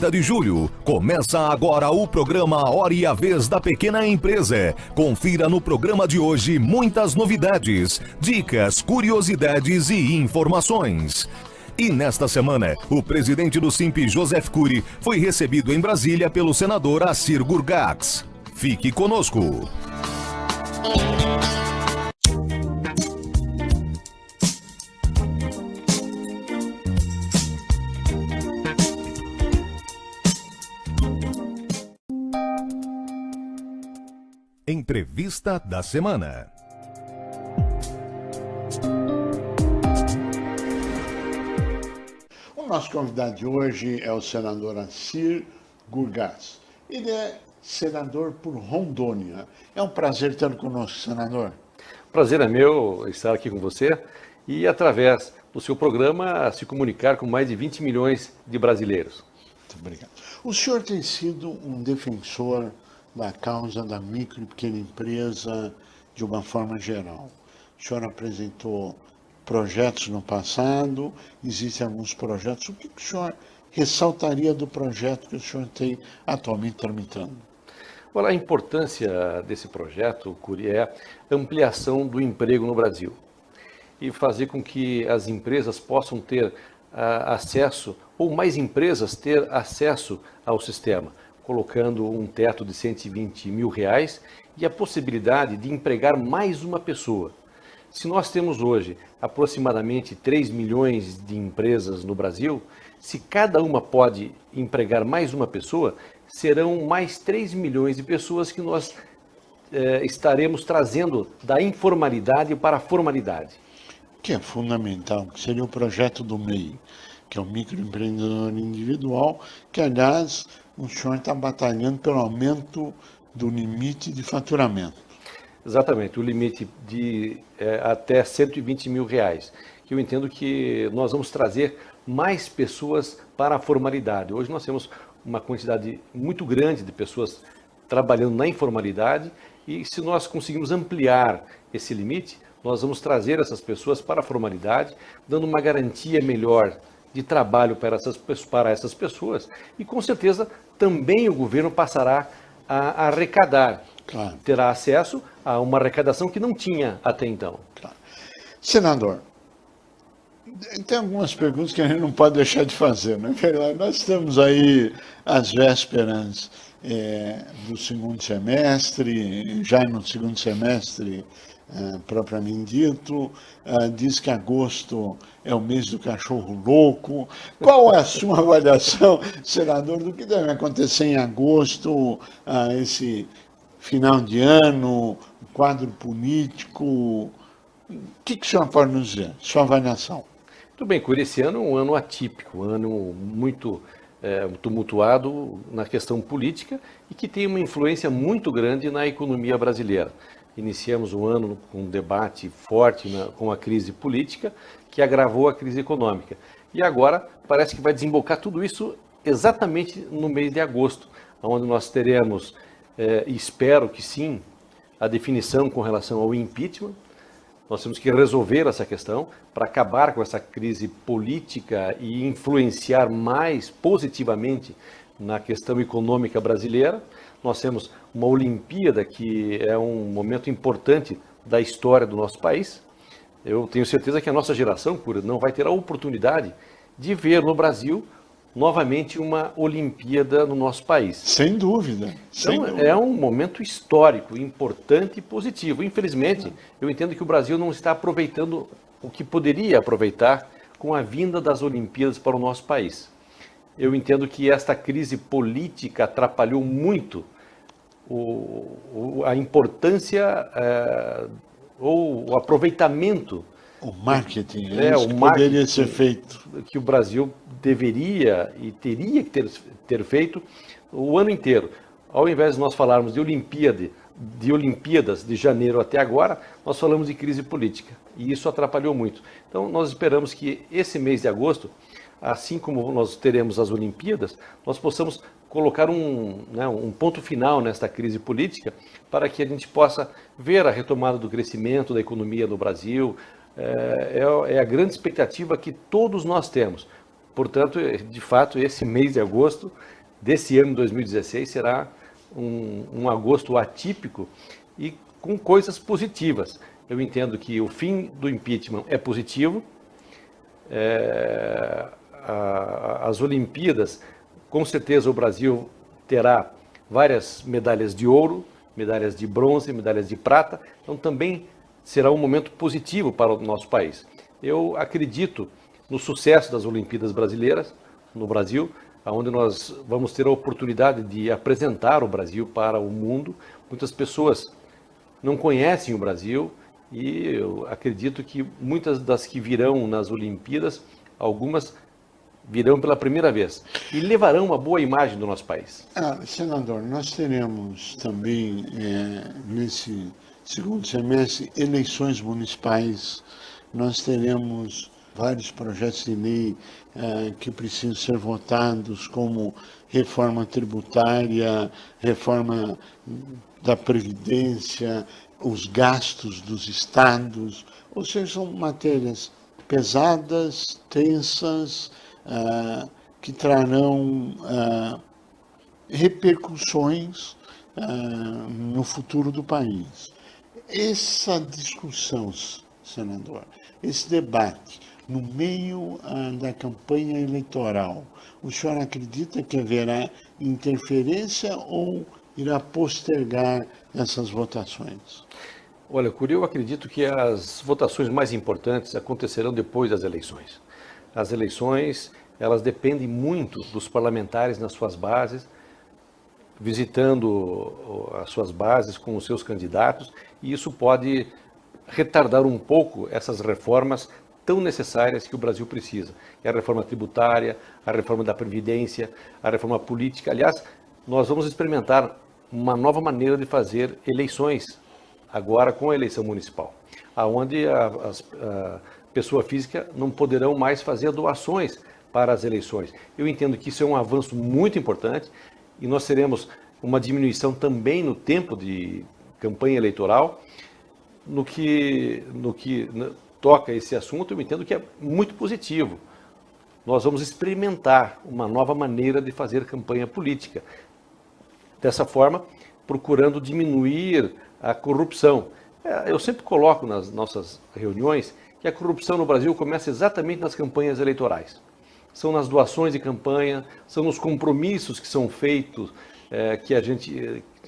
30 de julho. Começa agora o programa Hora e a Vez da Pequena Empresa. Confira no programa de hoje muitas novidades, dicas, curiosidades e informações. E nesta semana, o presidente do Simp, Joseph Cury, foi recebido em Brasília pelo senador Assir Gurgats. Fique conosco. Entrevista da semana. O nosso convidado de hoje é o senador Assir Gurgats. Ele é senador por Rondônia. É um prazer tê-lo conosco, senador. Prazer é meu estar aqui com você e, através do seu programa, se comunicar com mais de 20 milhões de brasileiros. Muito obrigado. O senhor tem sido um defensor da causa da micro e pequena empresa de uma forma geral. O senhor apresentou projetos no passado, existem alguns projetos. O que o senhor ressaltaria do projeto que o senhor tem atualmente tramitando? Olha, a importância desse projeto, Cury, é a ampliação do emprego no Brasil e fazer com que as empresas possam ter acesso, ou mais empresas ter acesso ao sistema, colocando um teto de R$120 mil e a possibilidade de empregar mais uma pessoa. Se nós temos hoje aproximadamente 3 milhões de empresas no Brasil, se cada uma pode empregar mais uma pessoa, serão mais 3 milhões de pessoas que nós estaremos trazendo da informalidade para a formalidade. Que é fundamental, que seria o projeto do MEI, que é o microempreendedor individual, que, aliás, o senhor está batalhando pelo aumento do limite de faturamento. Exatamente, o limite de até R$120 mil, que eu entendo que nós vamos trazer mais pessoas para a formalidade. Hoje nós temos uma quantidade muito grande de pessoas trabalhando na informalidade e se nós conseguirmos ampliar esse limite, nós vamos trazer essas pessoas para a formalidade, dando uma garantia melhor de trabalho para essas pessoas e com certeza também o governo passará a arrecadar, Claro. Terá acesso a uma arrecadação que não tinha até então. Claro. Senador, tem algumas perguntas que a gente não pode deixar de fazer, né? Nós estamos aí às vésperas do segundo semestre, já no segundo semestre propriamente dito, diz que agosto é o mês do cachorro louco. Qual é a sua avaliação, senador, do que deve acontecer em agosto, esse final de ano, quadro político? O que o senhor pode nos dizer, sua avaliação? Tudo bem, Cury, esse ano é um ano atípico, um ano muito tumultuado na questão política e que tem uma influência muito grande na economia brasileira. Iniciamos o ano com um debate forte com a crise política, que agravou a crise econômica. E agora parece que vai desembocar tudo isso exatamente no mês de agosto, onde nós teremos, espero que sim, a definição com relação ao impeachment. Nós temos que resolver essa questão para acabar com essa crise política e influenciar mais positivamente na questão econômica brasileira. Nós temos uma Olimpíada que é um momento importante da história do nosso país. Eu tenho certeza que a nossa geração, Cury, não vai ter a oportunidade de ver no Brasil novamente uma Olimpíada no nosso país. Sem dúvida. Então, é um momento histórico, importante e positivo. Infelizmente, eu entendo que o Brasil não está aproveitando o que poderia aproveitar com a vinda das Olimpíadas para o nosso país. Eu entendo que esta crise política atrapalhou muito a importância ou o aproveitamento. O marketing, o que marketing poderia ser feito. Que o Brasil deveria e teria que ter feito o ano inteiro. Ao invés de nós falarmos de Olimpíadas de janeiro até agora, nós falamos de crise política. E isso atrapalhou muito. Então, nós esperamos que esse mês de agosto, assim como nós teremos as Olimpíadas, nós possamos colocar um ponto final nesta crise política para que a gente possa ver a retomada do crescimento da economia no Brasil. É a grande expectativa que todos nós temos. Portanto, de fato, esse mês de agosto desse ano 2016 será um agosto atípico e com coisas positivas. Eu entendo que o fim do impeachment é positivo. As Olimpíadas, com certeza o Brasil terá várias medalhas de ouro, medalhas de bronze, medalhas de prata, então também será um momento positivo para o nosso país. Eu acredito no sucesso das Olimpíadas brasileiras, no Brasil, onde nós vamos ter a oportunidade de apresentar o Brasil para o mundo. Muitas pessoas não conhecem o Brasil e eu acredito que muitas das que virão nas Olimpíadas, algumas virão pela primeira vez e levarão uma boa imagem do nosso país. Senador, nós teremos também, nesse segundo semestre, eleições municipais, nós teremos vários projetos de lei que precisam ser votados, como reforma tributária, reforma da Previdência, os gastos dos estados, ou seja, são matérias pesadas, tensas, que trarão repercussões no futuro do país. Essa discussão, senador, esse debate, no meio da campanha eleitoral, o senhor acredita que haverá interferência ou irá postergar essas votações? Olha, Curi, eu acredito que as votações mais importantes acontecerão depois das eleições. As eleições, elas dependem muito dos parlamentares nas suas bases, visitando as suas bases com os seus candidatos, e isso pode retardar um pouco essas reformas tão necessárias que o Brasil precisa. É a reforma tributária, a reforma da Previdência, a reforma política. Aliás, nós vamos experimentar uma nova maneira de fazer eleições, agora com a eleição municipal, onde a pessoa física não poderão mais fazer doações para as eleições. Eu entendo que isso é um avanço muito importante e nós teremos uma diminuição também no tempo de campanha eleitoral. No que toca esse assunto, eu entendo que é muito positivo. Nós vamos experimentar uma nova maneira de fazer campanha política. Dessa forma, procurando diminuir a corrupção. Eu sempre coloco nas nossas reuniões que a corrupção no Brasil começa exatamente nas campanhas eleitorais. São nas doações de campanha, são nos compromissos que são feitos,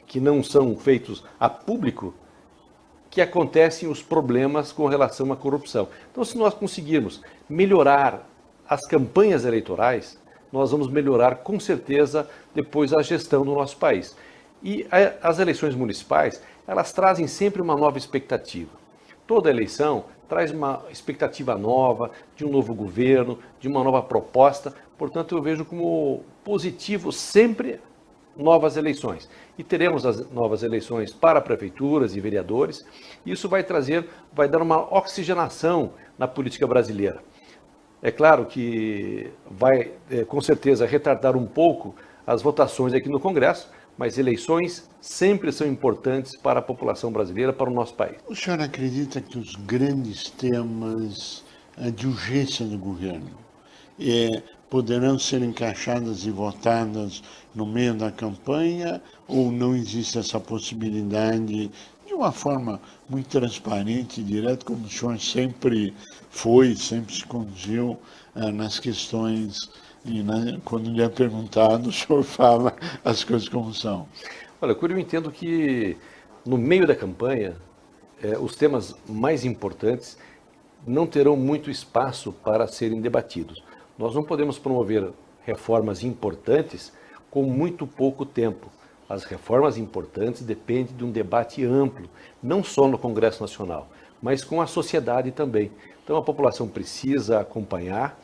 que não são feitos a público, que acontecem os problemas com relação à corrupção. Então, se nós conseguirmos melhorar as campanhas eleitorais, nós vamos melhorar com certeza depois a gestão do nosso país. E as eleições municipais, elas trazem sempre uma nova expectativa. Toda eleição traz uma expectativa nova, de um novo governo, de uma nova proposta. Portanto, eu vejo como positivo sempre novas eleições. E teremos as novas eleições para prefeituras e vereadores. Isso vai dar uma oxigenação na política brasileira. É claro que vai, com certeza, retardar um pouco as votações aqui no Congresso, mas eleições sempre são importantes para a população brasileira, para o nosso país. O senhor acredita que os grandes temas de urgência do governo poderão ser encaixadas e votadas no meio da campanha, ou não existe essa possibilidade de uma forma muito transparente e direta, como o senhor sempre foi, sempre se conduziu nas questões, e quando lhe é perguntado, o senhor fala as coisas como são? Olha, Curi, eu entendo que no meio da campanha, os temas mais importantes não terão muito espaço para serem debatidos. Nós não podemos promover reformas importantes com muito pouco tempo. As reformas importantes dependem de um debate amplo, não só no Congresso Nacional, mas com a sociedade também. Então a população precisa acompanhar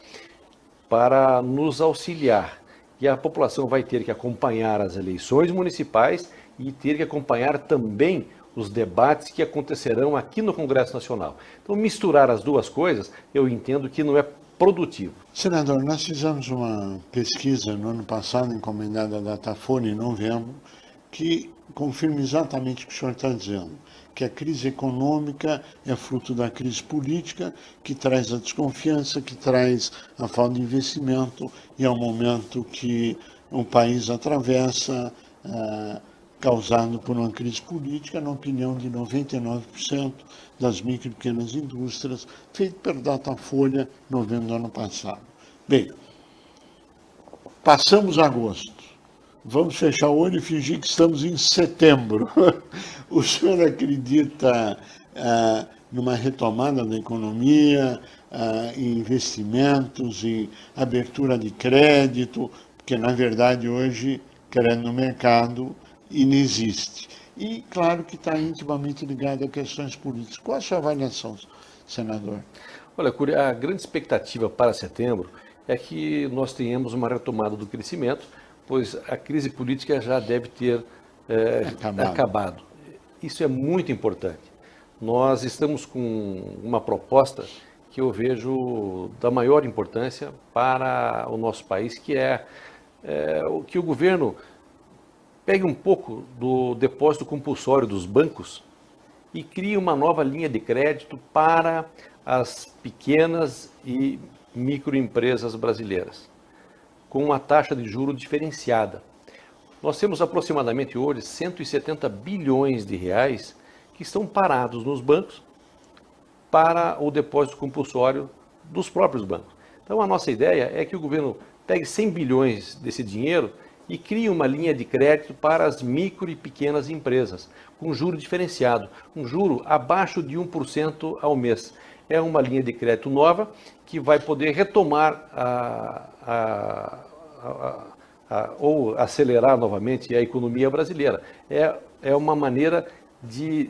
para nos auxiliar. E a população vai ter que acompanhar as eleições municipais e ter que acompanhar também os debates que acontecerão aqui no Congresso Nacional. Então misturar as duas coisas, eu entendo que não é produtivo. Senador, nós fizemos uma pesquisa no ano passado, encomendada à Datafolha, em novembro, que confirma exatamente o que o senhor está dizendo, que a crise econômica é fruto da crise política, que traz a desconfiança, que traz a falta de investimento, e é um momento que o país atravessa, causado por uma crise política, na opinião de 99% das micro e pequenas indústrias, feito pelo Datafolha, novembro do ano passado. Bem, passamos agosto. Vamos fechar o olho e fingir que estamos em setembro. O senhor acredita numa retomada da economia, em investimentos, em abertura de crédito, porque, na verdade, hoje, crédito no mercado inexiste. E, claro, que está intimamente ligado a questões políticas. Qual a sua avaliação, senador? Olha, Cury, a grande expectativa para setembro é que nós tenhamos uma retomada do crescimento, pois a crise política já deve ter acabado. Isso é muito importante. Nós estamos com uma proposta que eu vejo da maior importância para o nosso país, que é que o governo pegue um pouco do depósito compulsório dos bancos e crie uma nova linha de crédito para as pequenas e microempresas brasileiras, com uma taxa de juros diferenciada. Nós temos aproximadamente hoje 170 bilhões de reais que estão parados nos bancos para o depósito compulsório dos próprios bancos. Então a nossa ideia é que o governo pegue 100 bilhões desse dinheiro e crie uma linha de crédito para as micro e pequenas empresas, com juro diferenciado, um juro abaixo de 1% ao mês. É uma linha de crédito nova que vai poder retomar ou acelerar novamente a economia brasileira. É uma maneira de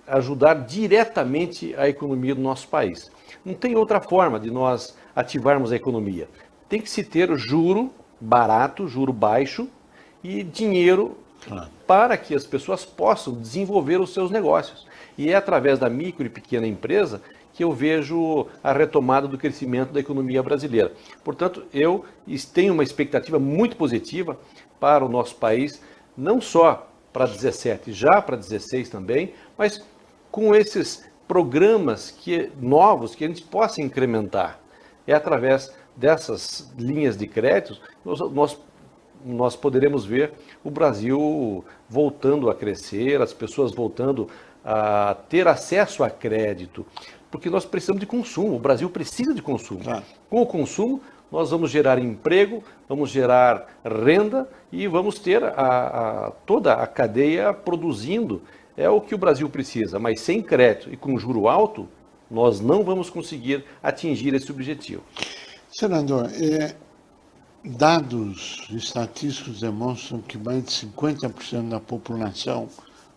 ajudar diretamente a economia do nosso país. Não tem outra forma de nós ativarmos a economia. Tem que se ter juro barato, juro baixo e dinheiro para que as pessoas possam desenvolver os seus negócios. E é através da micro e pequena empresa que eu vejo a retomada do crescimento da economia brasileira. Portanto, eu tenho uma expectativa muito positiva para o nosso país, não só para 17, já para 16 também, mas com esses programas novos que a gente possa incrementar. É através dessas linhas de créditos nós poderemos ver o Brasil voltando a crescer, as pessoas voltando a ter acesso a crédito, porque nós precisamos de consumo, o Brasil precisa de consumo. Com o consumo, nós vamos gerar emprego, vamos gerar renda e vamos ter toda a cadeia produzindo. É o que o Brasil precisa, mas sem crédito e com juro alto, nós não vamos conseguir atingir esse objetivo. Senador, dados estatísticos demonstram que mais de 50% da população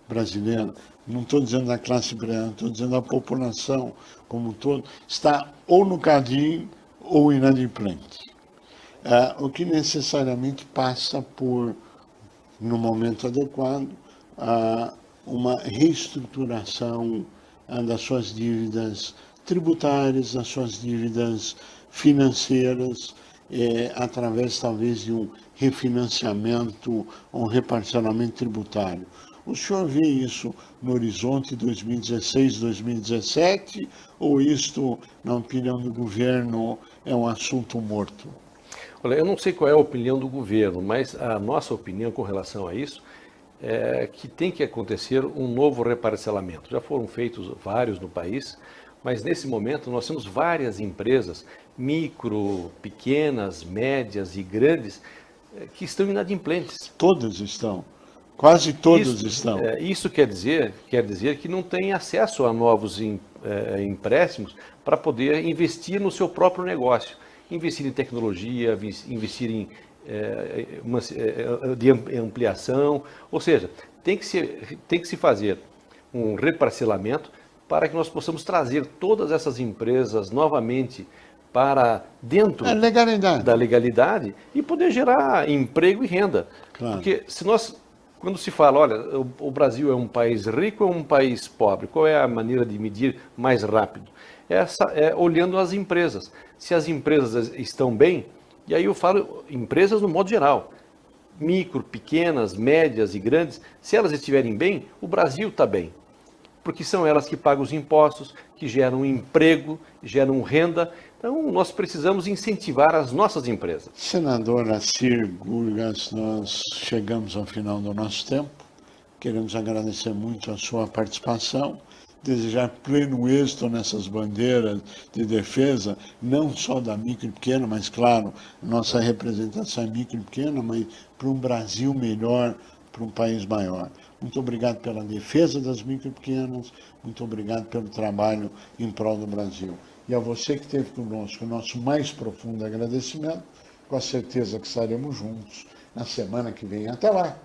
brasileira, não estou dizendo da classe brasileira, estou dizendo da população como um todo, está ou no cadinho ou inadimplente. O que necessariamente passa por, no momento adequado, uma reestruturação das suas dívidas tributárias, das suas dívidas financeiras, através talvez de um refinanciamento ou um reparcelamento tributário. O senhor vê isso no horizonte 2016, 2017, ou isto, na opinião do governo, é um assunto morto? Olha, eu não sei qual é a opinião do governo, mas a nossa opinião com relação a isso é que tem que acontecer um novo reparcelamento. Já foram feitos vários no país, mas nesse momento nós temos várias empresas, micro, pequenas, médias e grandes, que estão inadimplentes. Todas estão. Quase todas estão. Isso quer dizer que não tem acesso a novos empréstimos para poder investir no seu próprio negócio. Investir em tecnologia, investir em de ampliação, ou seja, tem que se fazer um reparcelamento para que nós possamos trazer todas essas empresas novamente para dentro da legalidade e poder gerar emprego e renda. Claro. Porque quando se fala, olha, o Brasil é um país rico ou um país pobre, qual é a maneira de medir mais rápido? Olhando as empresas. Se as empresas estão bem, e aí eu falo empresas no modo geral, micro, pequenas, médias e grandes, se elas estiverem bem, o Brasil está bem. Porque são elas que pagam os impostos, que geram emprego, geram renda. Então, nós precisamos incentivar as nossas empresas. Senador Assir Gurgas, nós chegamos ao final do nosso tempo. Queremos agradecer muito a sua participação, desejar pleno êxito nessas bandeiras de defesa, não só da micro e pequena, mas, claro, nossa representação é micro e pequena, mas para um Brasil melhor, para um país maior. Muito obrigado pela defesa das micro e pequenas, muito obrigado pelo trabalho em prol do Brasil. E a você que esteve conosco, o nosso mais profundo agradecimento, com a certeza que estaremos juntos na semana que vem. Até lá!